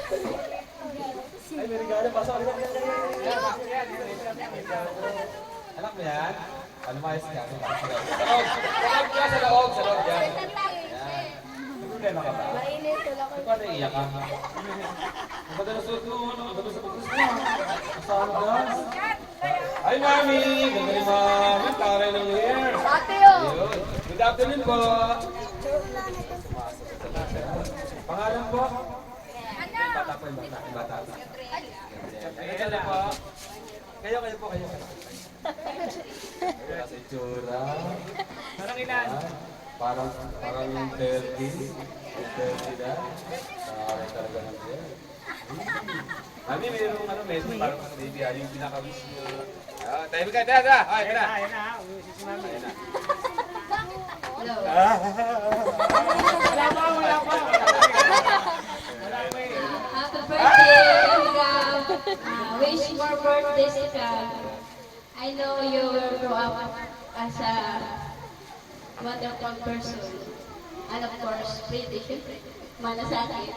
Ay, may regalo. Pasok. Anak mo yan? Ano maayos ka? Sa loob. Sa loob. Sa loob yan. Yan. May problema ka ba? Mainit, wala ko. Paano iiyak ka? Ang ganda ng suot mo. Ang ganda sa pagkas mo. Saan ka? Ay, mami! Ganda ni mami. Taray ng hair. Ate yun. Ayun. Good afternoon po. Pangalan po? Yung bata po, yung bata. Yung bata. Kayo po. Kayo po. Kaya sa itsura. Parang ilan? Parang 30. 30 na. Parang talaga ng hair. Mami, mayroong message parang sa baby, yung pinaka-wish mo. Tayo ka, tara! Ay, tara! Ayan na, uwi si mami. Ayun na. Wala pa. Wala pa eh. Happy birthday, Gab. Wish more birthdays to come. I know you will grow up as a wonderful person. And of course, pretty. Manasakit.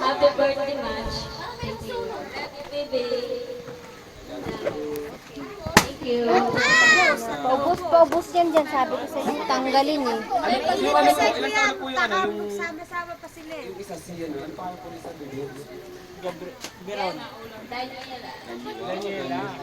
Happy birthday, Match. Thank you. Baby. Thank you. Paubos yan dyan. Sabi ko sa inyo, tanggalin eh. Yung ano po, ilang taon na po yung ano, yung... Sama-sama pa sila eh. Yung isa siya, ano? Ano pangalan po rin sa bibig? Biron. Daniela. Daniela.